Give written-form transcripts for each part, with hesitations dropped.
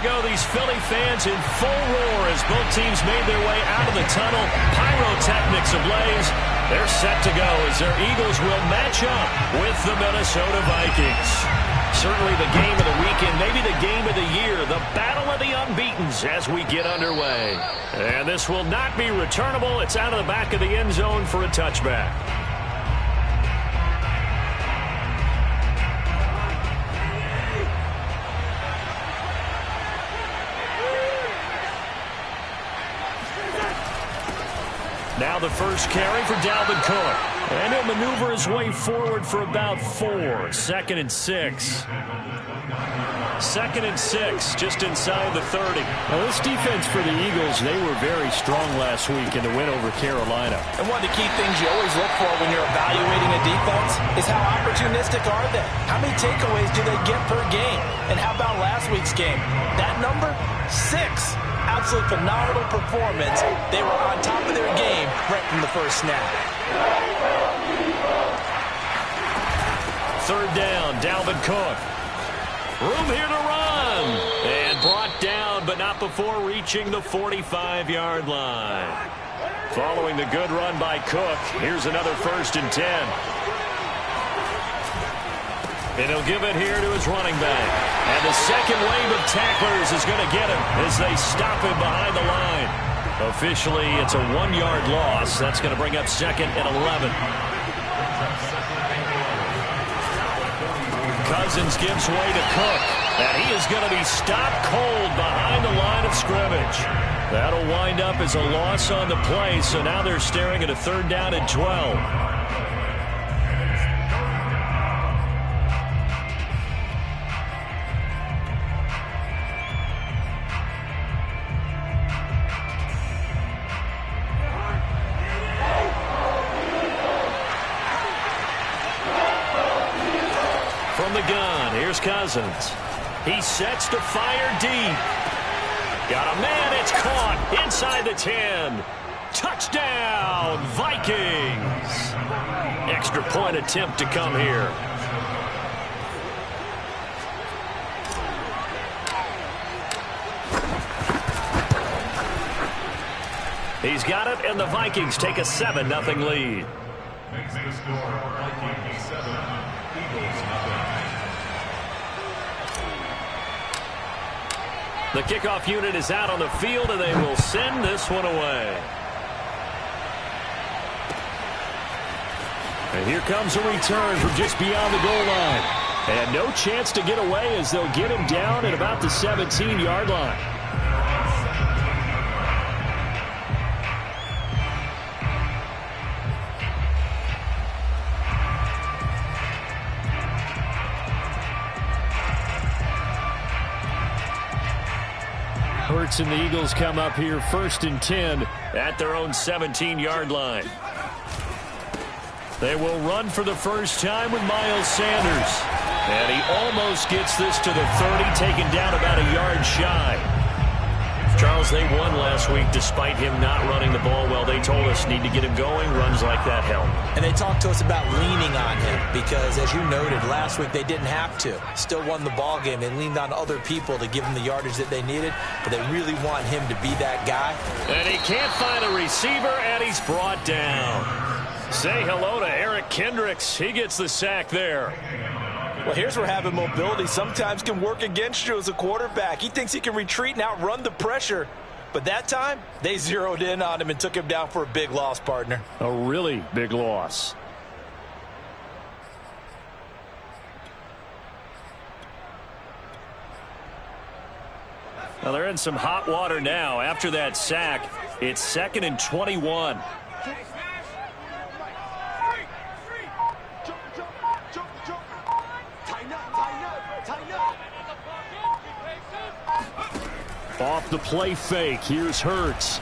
go these Philly fans in full roar as both teams made their way out of the tunnel. Pyrotechnics ablaze. They're set to go as their Eagles will match up with the Minnesota Vikings. Certainly the game of the weekend, maybe the game of the year, the battle of the unbeatens as we get underway. And this will not be returnable. It's out of the back of the end zone for a touchback. Now the first carry for Dalvin Cook. And he'll maneuver his way forward for about 4. 2nd and 6. 2nd and 6, just inside the 30. Now this defense for the Eagles, they were very strong last week in the win over Carolina. And one of the key things you always look for when you're evaluating a defense is how opportunistic are they? How many takeaways do they get per game? And how about last week's game? That number? 6. Absolute phenomenal performance. They were on top of their game right from the first snap. 3rd down, Dalvin Cook. Room here to run. And brought down, but not before reaching the 45-yard line. Following the good run by Cook, here's another 1st and 10. And he'll give it here to his running back. And the second wave of tacklers is going to get him as they stop him behind the line. Officially, it's a 1-yard loss. That's going to bring up 2nd and 11. Cousins gives way to Cook. And he is going to be stopped cold behind the line of scrimmage. That'll wind up as a loss on the play. So now they're staring at a 3rd down and 12. From the gun, here's Cousins. He sets to fire deep. Got a man, it's caught inside the 10. Touchdown, Vikings. Extra point attempt to come here. He's got it, and the Vikings take a 7-0 lead. Makes the score Vikings 7, Eagles 0. The kickoff unit is out on the field, and they will send this one away. And here comes a return from just beyond the goal line. And no chance to get away as they'll get him down at about the 17-yard line. Hurts and the Eagles come up here 1st and 10 at their own 17-yard line. They will run for the first time with Miles Sanders. And he almost gets this to the 30, taken down about a yard shy. Charles, they won last week despite him not running the ball well. They told us need to get him going. Runs like that help. And they talked to us about leaning on him because, as you noted, last week they didn't have to. Still won the ball game. They leaned on other people to give them the yardage that they needed, but they really want him to be that guy. And he can't find a receiver, and he's brought down. Say hello to Eric Kendricks. He gets the sack there. Well, here's where having mobility sometimes can work against you as a quarterback. He thinks he can retreat and outrun the pressure. But that time, they zeroed in on him and took him down for a big loss, partner. A really big loss. Well, they're in some hot water now. After that sack, it's 2nd and 21. Off the play fake, here's Hurts.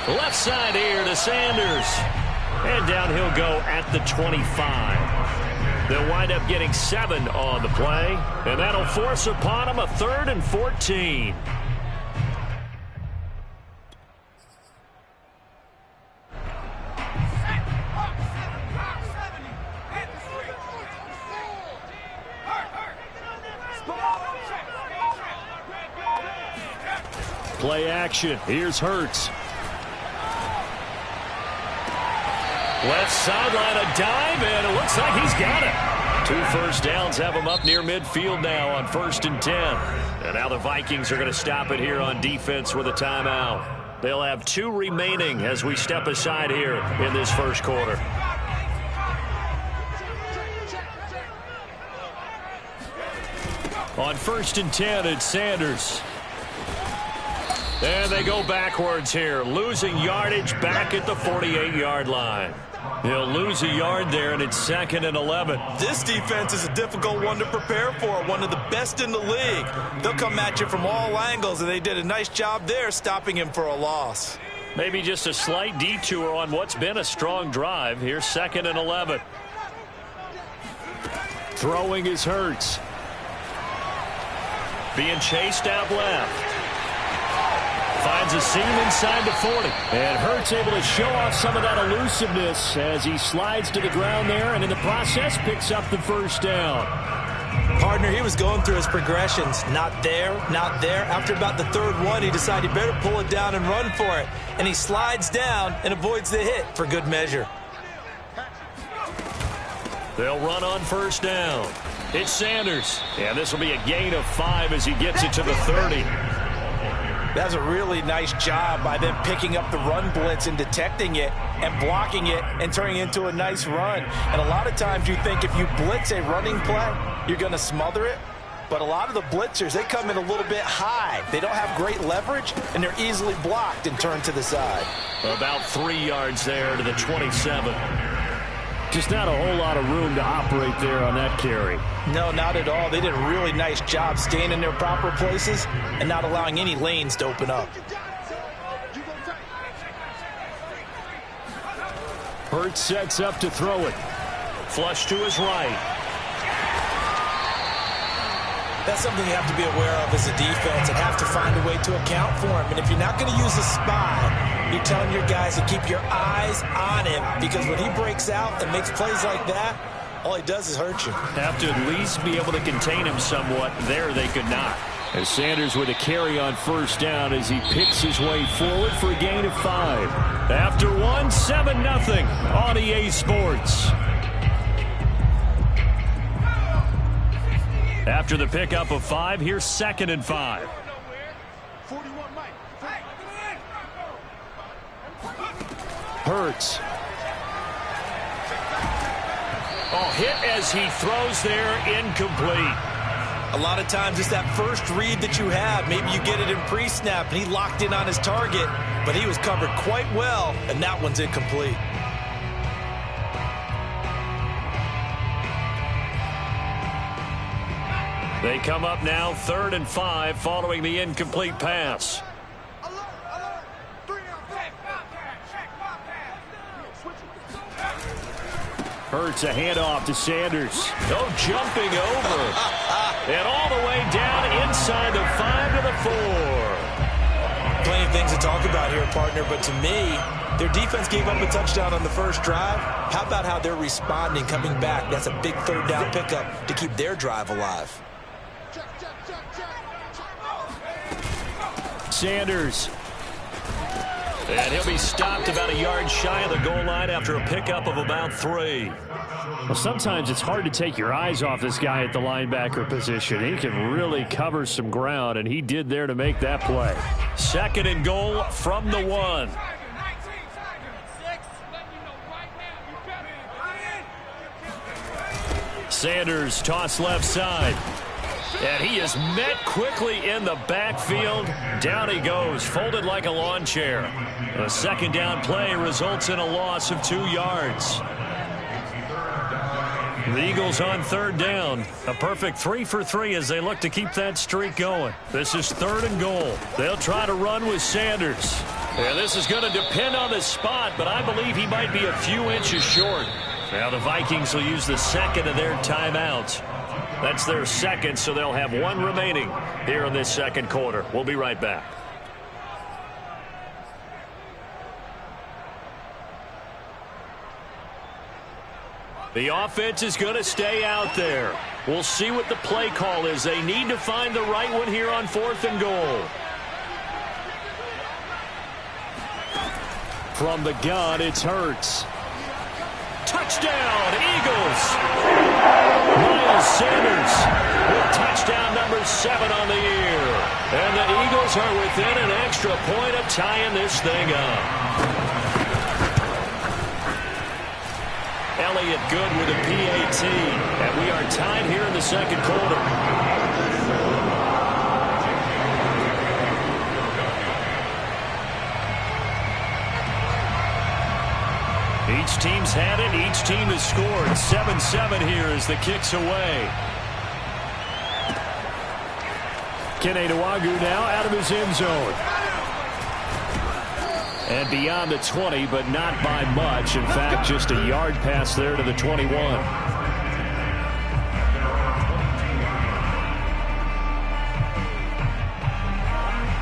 Left side here to Sanders. And down he'll go at the 25. They'll wind up getting 7 on the play. And that'll force upon them a 3rd and 14. Play action. Here's Hurts. Left sideline, a dive, and it looks like he's got it. 2 first downs have him up near midfield now on 1st and 10. And now the Vikings are going to stop it here on defense with a timeout. They'll have 2 remaining as we step aside here in this first quarter. On 1st and 10, it's Sanders. And they go backwards here, losing yardage back at the 48-yard line. He'll lose a yard there, and it's 2nd and 11. This defense is a difficult one to prepare for, one of the best in the league. They'll come at you from all angles, and they did a nice job there stopping him for a loss. Maybe just a slight detour on what's been a strong drive. Here's 2nd and 11. Throwing is Hurts. Being chased out left. Finds a seam inside the 40. And Hurts able to show off some of that elusiveness as he slides to the ground there, and in the process picks up the first down. Partner, he was going through his progressions. Not there, not there. After about the 3rd one, he decided he better pull it down and run for it. And he slides down and avoids the hit for good measure. They'll run on 1st down. It's Sanders. And this will be a gain of 5 as he gets it to the 30. That's a really nice job by them picking up the run blitz and detecting it and blocking it and turning it into a nice run. And a lot of times you think if you blitz a running play, you're going to smother it. But a lot of the blitzers, they come in a little bit high. They don't have great leverage, and they're easily blocked and turned to the side. About 3 yards there to the 27. Just not a whole lot of room to operate there on that carry. No, not at all. They did a really nice job staying in their proper places and not allowing any lanes to open up. Hurts sets up to throw it. Flush to his right. That's something you have to be aware of as a defense and have to find a way to account for him. And if you're not going to use a spy, you're telling your guys to keep your eyes on him, because when he breaks out and makes plays like that, all he does is hurt you. Have to at least be able to contain him somewhat. There they could not. As Sanders with a carry on 1st down as he picks his way forward for a gain of 5. After 1, 7-0 on EA Sports. After the pickup of 5, here's 2nd and 5. Hurts. Oh, hit as he throws there, incomplete. A lot of times it's that first read that you have. Maybe you get it in pre-snap, and he locked in on his target, but he was covered quite well, and that one's incomplete. They come up now 3rd and 5 following the incomplete pass. Hurts a handoff to Sanders. No jumping over. And all the way down inside the 5 to the 4. Plenty of things to talk about here, partner, but to me, their defense gave up a touchdown on the first drive. How about how they're responding, coming back? That's a big 3rd down pickup to keep their drive alive. Sanders. And he'll be stopped about a yard shy of the goal line after a pickup of about 3. Well, sometimes it's hard to take your eyes off this guy at the linebacker position. He can really cover some ground, and he did there to make that play. 2nd and goal from the 1. Sanders toss left side. And he is met quickly in the backfield. Down he goes, folded like a lawn chair. A 2nd down play results in a loss of 2 yards. The Eagles on 3rd down. A perfect 3 for 3 as they look to keep that streak going. This is 3rd and goal. They'll try to run with Sanders. And this is going to depend on the spot, but I believe he might be a few inches short. Now the Vikings will use the 2nd of their timeouts. That's their 2nd, so they'll have 1 remaining here in this 2nd quarter. We'll be right back. The offense is going to stay out there. We'll see what the play call is. They need to find the right one here on 4th and goal. From the gun, it's Hurts. Touchdown, Eagles! Miles Sanders with touchdown number 7 on the year. And the Eagles are within an extra point of tying this thing up. Elliott good with a PAT. And we are tied here in the second quarter. Each team's had it. Each team has scored. 7-7 here as the kick's away. Kene Nwagu now out of his end zone. And beyond the 20, but not by much. In fact, just a yard pass there to the 21.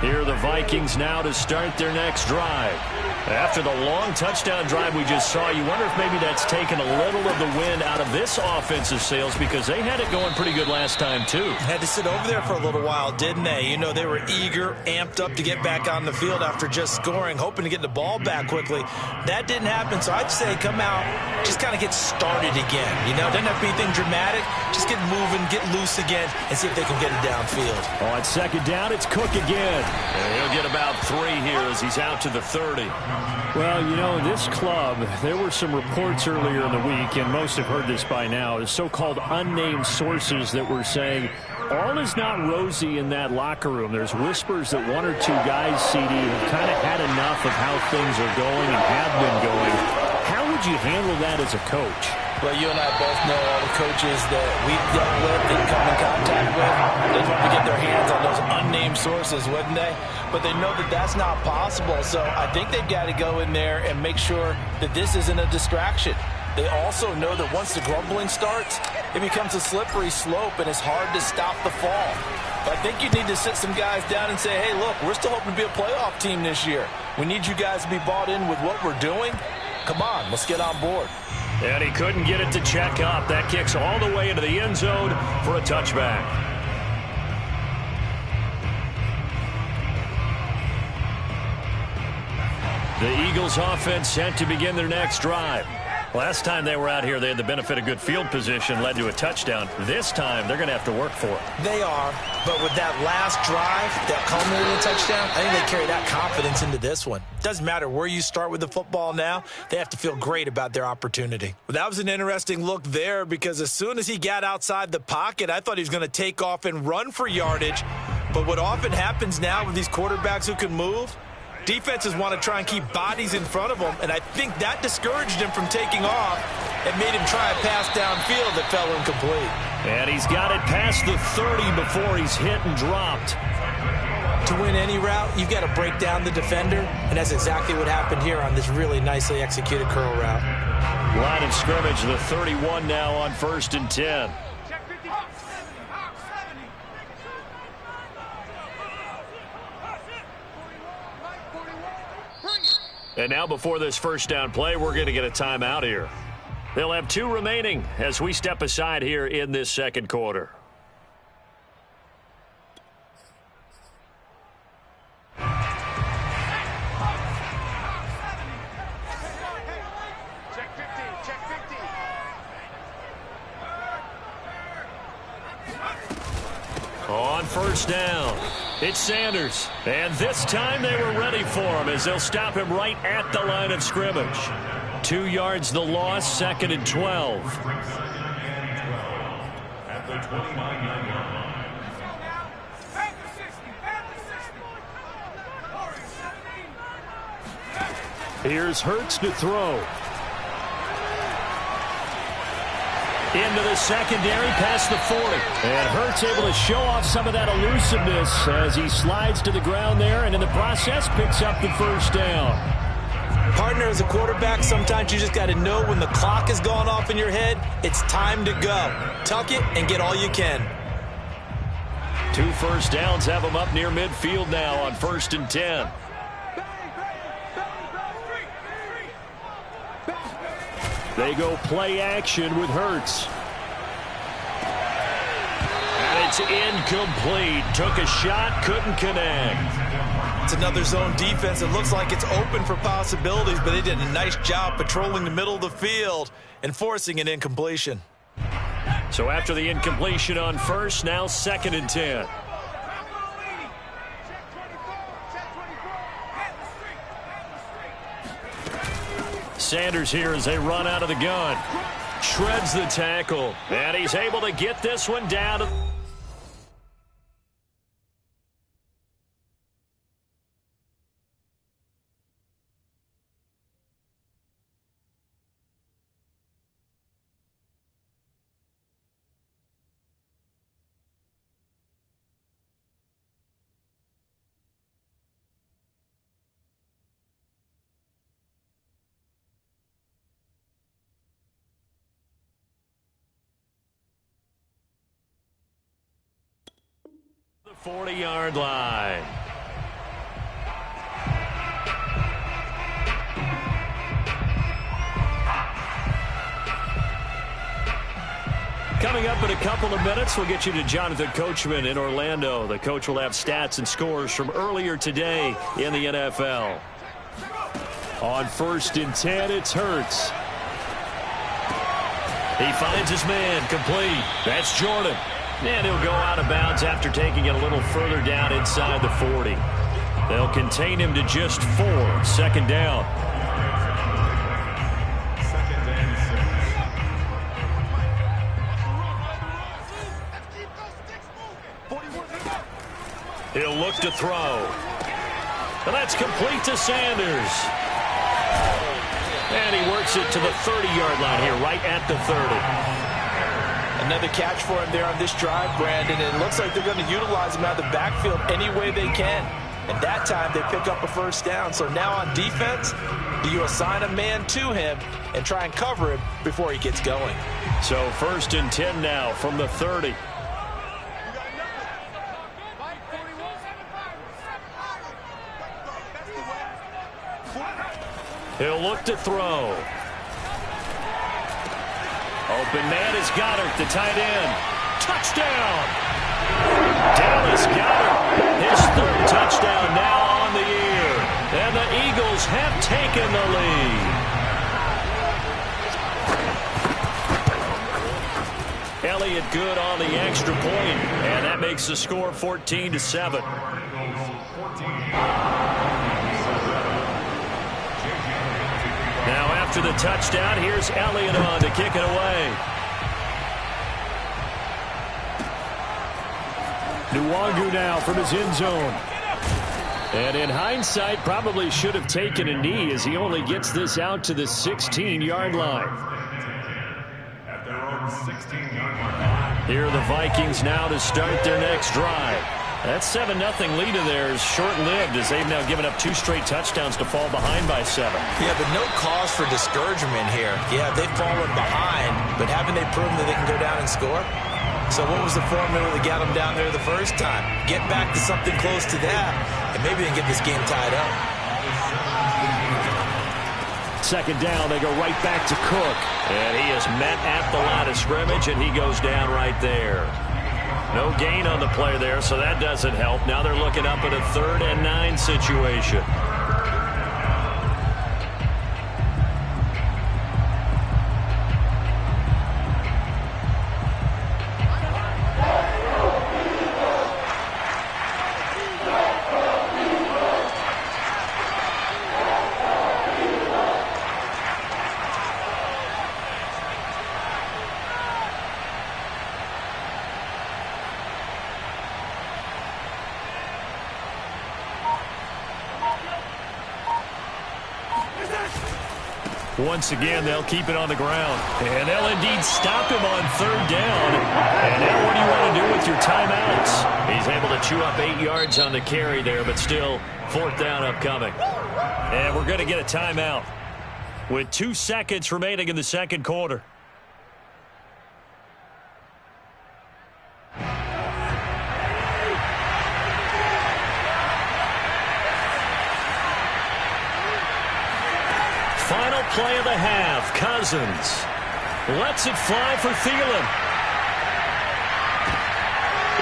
Here are the Vikings now to start their next drive. After the long touchdown drive we just saw, you wonder if maybe that's taken a little of the wind out of this offensive sails, because they had it going pretty good last time, too. Had to sit over there for a little while, didn't they? You know, they were eager, amped up to get back on the field after just scoring, hoping to get the ball back quickly. That didn't happen, so I'd say come out, just kind of get started again. You know, doesn't have to be anything dramatic. Just get moving, get loose again, and see if they can get it downfield. On second down, it's Cook again. And he'll get about 3 here as he's out to the 30. Well, you know, this club, there were some reports earlier in the week, and most have heard this by now, is so-called unnamed sources that were saying all is not rosy in that locker room. There's whispers that 1 or 2 guys, CD, have kind of had enough of how things are going and have been going. How would you handle that as a coach? Well, you and I both know all the coaches that we've dealt with and come in contact with. They'd love to get their hands on those unnamed sources, wouldn't they? But they know that that's not possible. So I think they've got to go in there and make sure that this isn't a distraction. They also know that once the grumbling starts, it becomes a slippery slope, and it's hard to stop the fall. But I think you need to sit some guys down and say, hey, look, we're still hoping to be a playoff team this year. We need you guys to be bought in with what we're doing. Come on, let's get on board. And he couldn't get it to check up. That kicks all the way into the end zone for a touchback. The Eagles offense set to begin their next drive. Last time they were out here, they had the benefit of good field position, led to a touchdown. This time, they're going to have to work for it. They are, but with that last drive, that culminating touchdown, I think they carry that confidence into this one. Doesn't matter where you start with the football now, they have to feel great about their opportunity. Well, that was an interesting look there, because as soon as he got outside the pocket, I thought he was going to take off and run for yardage. But what often happens now with these quarterbacks who can move, defenses want to try and keep bodies in front of them, and I think that discouraged him from taking off and made him try a pass downfield that fell incomplete. And he's got it past the 30 before he's hit and dropped. To win any route, you've got to break down the defender, and that's exactly what happened here on this really nicely executed curl route. Line of scrimmage, the 31 now on 1st and 10. And now before this first down play, we're going to get a timeout here. They'll have 2 remaining as we step aside here in this second quarter. On first down, it's Sanders. And this time they were ready for him as they'll stop him right at the line of scrimmage. 2 yards the loss, 2nd and 12. At the 29-yard line. Here's Hurts to throw. Into the secondary, past the 40. And Hurts able to show off some of that elusiveness as he slides to the ground there, and in the process picks up the first down. Partner, as a quarterback, sometimes you just got to know when the clock is going off in your head, it's time to go. Tuck it and get all you can. 2 first downs have them up near midfield now on 1st and 10. They go play action with Hurts. And it's incomplete. Took a shot, couldn't connect. It's another zone defense. It looks like it's open for possibilities, but they did a nice job patrolling the middle of the field and forcing an incompletion. So after the incompletion on first, now 2nd and 10. Sanders here as they run out of the gun. Shreds the tackle, and he's able to get this one down. The 40-yard line. Coming up in a couple of minutes, we'll get you to Jonathan Coachman in Orlando. The coach will have stats and scores from earlier today in the NFL. On 1st and 10, it's Hurts. He finds his man, complete. That's Jordan. And he'll go out of bounds after taking it a little further down inside the 40. They'll contain him to just 4. 2nd down. He'll look to throw. And that's complete to Sanders. And he works it to the 30-yard line here, right at the 30. Another catch for him there on this drive, Brandon. It looks like they're going to utilize him out of the backfield any way they can. And that time they pick up a 1st down. So now on defense, do you assign a man to him and try and cover him before he gets going? So 1st and 10 now from the 30. He'll look to throw. Open man is Goddard, the tight end. Touchdown! Dallas Goedert, his 3rd touchdown now on the year. And the Eagles have taken the lead. Elliott good on the extra point, and that makes the score 14-7. Now after the touchdown, here's Elliott on to kick it away. Nwangu now from his end zone. And in hindsight, probably should have taken a knee as he only gets this out to the 16-yard line. At their own 16-yard line. Here are the Vikings now to start their next drive. That 7-0 lead of theirs short-lived as they've now given up 2 straight touchdowns to fall behind by 7. Yeah, but no cause for discouragement here. Yeah, they've fallen behind, but haven't they proven that they can go down and score? So what was the formula that got them down there the first time? Get back to something close to that, and maybe they can get this game tied up. 2nd down, they go right back to Cook. And he is met at the line of scrimmage, and he goes down right there. No gain on the play there, so that doesn't help. Now they're looking up at a 3rd and 9 situation. Once again, they'll keep it on the ground. And they'll indeed stop him on 3rd down. And now what do you want to do with your timeouts? He's able to chew up 8 yards on the carry there, but still 4th down upcoming. And we're going to get a timeout with 2 seconds remaining in the 2nd quarter. Final play of the half. Cousins lets it fly for Thielen.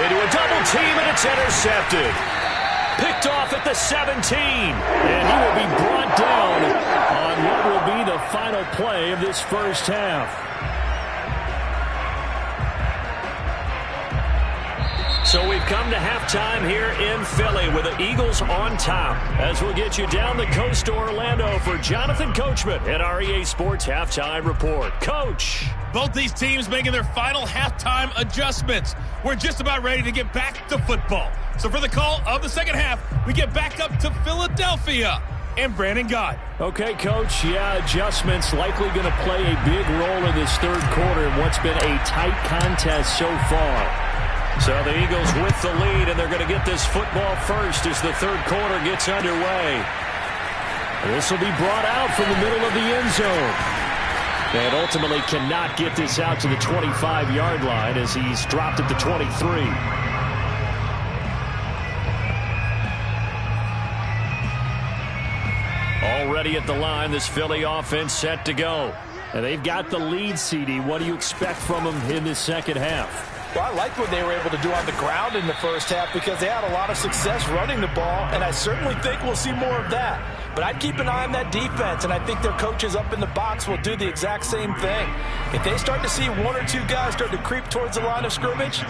Into a double team, and it's intercepted. Picked off at the 17. And he will be brought down on what will be the final play of this first half. So we've come to halftime here in Philly with the Eagles on top. As we'll get you down the coast to Orlando for Jonathan Coachman at our EA Sports Halftime Report. Coach. Both these teams making their final halftime adjustments. We're just about ready to get back to football. So for the call of the second half, we get back up to Philadelphia and Brandon Gott. Okay, Coach. Yeah, adjustments likely going to play a big role in this third quarter in what's been a tight contest so far. So the Eagles with the lead, and they're going to get this football first as the third quarter gets underway. This will be brought out from the middle of the end zone. And ultimately cannot get this out to the 25-yard line as he's dropped at the 23. Already at the line, this Philly offense set to go. And they've got the lead, CD. What do you expect from them in this second half? Well, I like what they were able to do on the ground in the first half because they had a lot of success running the ball, and I certainly think we'll see more of that. But I'd keep an eye on that defense, and I think their coaches up in the box will do the exact same thing. If they start to see one or two guys start to creep towards the line of scrimmage,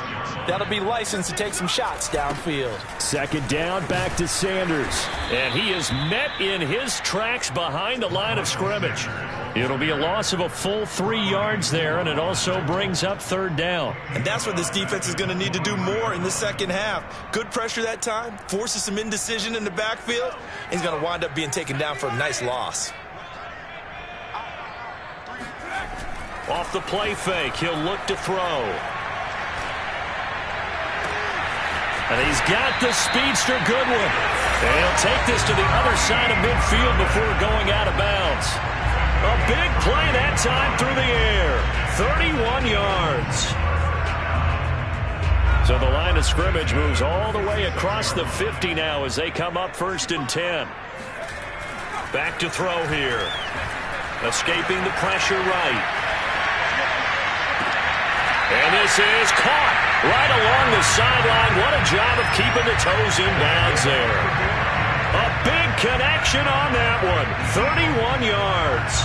that'll be licensed to take some shots downfield. Second down, back to Sanders. And he is met in his tracks behind the line of scrimmage. It'll be a loss of a full 3 yards there, and it also brings up third down. And that's what this defense is going to need to do more in the second half. Good pressure that time, forces some indecision in the backfield, and he's going to wind up being taken down for a nice loss. Off the play fake, he'll look to throw. And he's got the speedster Goodwin. And he'll take this to the other side of midfield before going out of bounds. A big play that time through the air. 31 yards. So the line of scrimmage moves all the way across the 50 now as they come up 1st and 10. Back to throw here. Escaping the pressure right. And this is caught right along the sideline. What a job of keeping the toes in bounds there. A big connection on that one. 31 yards.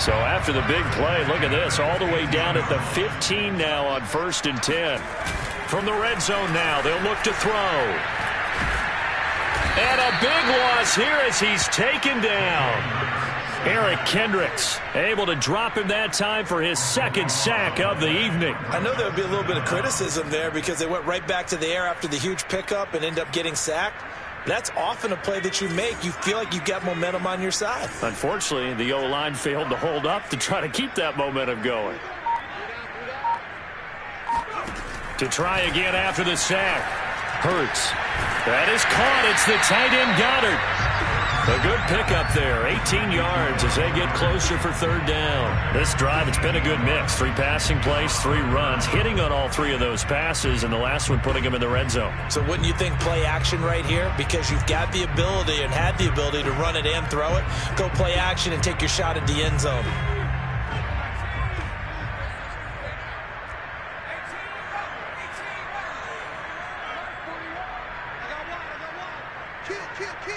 So after the big play, look at this. All the way down at the 15 now on 1st and 10. From the red zone now, they'll look to throw. And a big loss here as he's taken down. Eric Kendricks able to drop him that time for his second sack of the evening. I know there would be a little bit of criticism there because they went right back to the air after the huge pickup and end up getting sacked. That's often a play that you make. You feel like you've got momentum on your side. Unfortunately, the O-line failed to hold up to try to keep that momentum going. To try again after the sack. Hurts. That is caught. It's the tight end Goddard. A good pickup there. 18 yards as they get closer for third down. This drive, it's been a good mix. 3 passing plays, 3 runs, hitting on all 3 of those passes, and the last one putting them in the red zone. So wouldn't you think play action right here? Because you've got the ability and had the ability to run it and throw it. Go play action and take your shot at the end zone. Kill.